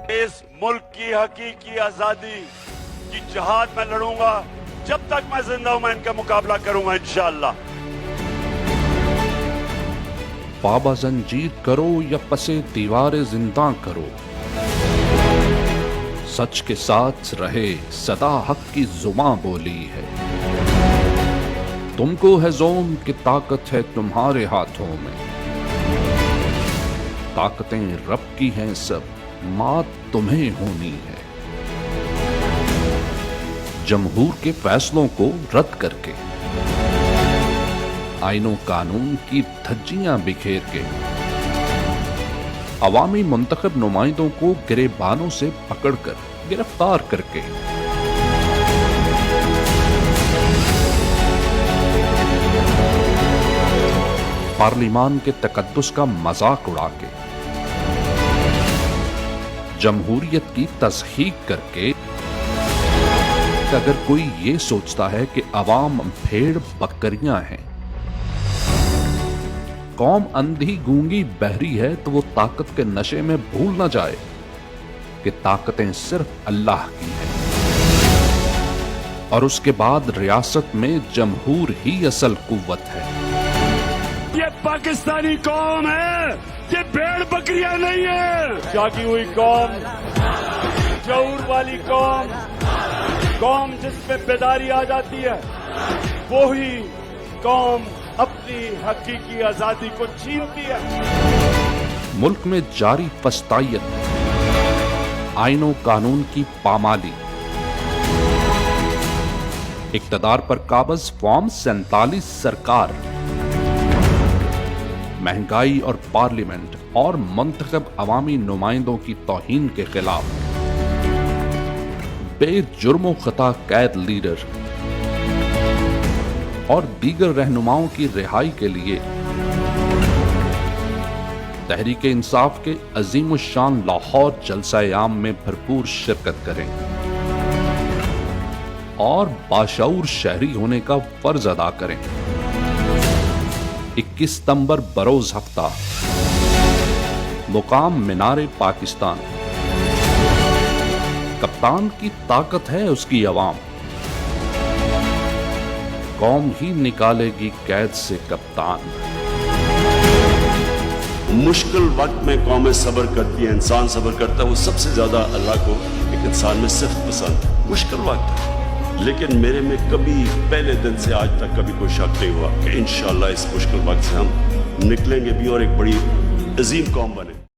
इस मुल्क की हकीकी आजादी की जहाद में लड़ूंगा। जब तक मैं जिंदा हूं मैं इनका मुकाबला करूंगा इंशाअल्लाह। बाबा जंजीर करो या पसे दीवारे जिंदा करो, सच के साथ रहे सदा हक की जुबां बोली है। तुमको है ज़ोम की ताकत है तुम्हारे हाथों में, ताकतें रब की हैं सब, मात तुम्हें होनी है। जमहूर के फैसलों को रद्द करके, आईनो कानून की धज्जियां बिखेर के, अवामी मुंतखब नुमाइंदों को गिरेबानों से पकड़कर गिरफ्तार करके, पार्लिमान के तकद्दुस का मजाक उड़ा के, जमहूरियत की तस्हीक करके, अगर कोई ये सोचता है कि अवाम भेड़ बकरियां हैं, कौम अंधी गूंगी बहरी है, तो वो ताकत के नशे में भूल ना जाए कि ताकतें सिर्फ अल्लाह की हैं और उसके बाद रियासत में जमहूर ही असल कुव्वत है। ये पाकिस्तानी कौम है, ये भेड़ बकरियां नहीं है। जागी हुई कौम, शऊर वाली कौम, कौम जिसमें बेदारी आ जाती है, वो ही कौम अपनी हकीकी आजादी को छीनती है। मुल्क में जारी फस्तायत, आईनो कानून की पामाली, इक्तदार पर काबज फॉर्म 47 सरकार, महंगाई और पार्लियामेंट और मुंतखब अवामी नुमाइंदों की तौहीन के खिलाफ बेजुर्मो खता कैद लीडर और दीगर रहनुमाओं की रिहाई के लिए तहरीक इंसाफ के अजीम शान लाहौर जलसा-ए-आम में भरपूर शिरकत करें और बाशऊर शहरी होने का फर्ज अदा करें। 21 सितंबर बरोज हफ्ता, मुकाम मीनारे पाकिस्तान। कप्तान की ताकत है उसकी अवाम, कौम ही निकालेगी कैद से कप्तान। मुश्किल वक्त में कौमें सब्र करती है, इंसान सब्र करता है। वो सबसे ज्यादा अल्लाह को एक इंसान में सिर्फ पसंद मुश्किल वक्त है। लेकिन मेरे में कभी पहले दिन से आज तक कभी कोई शक नहीं हुआ कि इंशाअल्लाह इस मुश्किल वक्त से हम निकलेंगे भी और एक बड़ी अजीम कौम बने।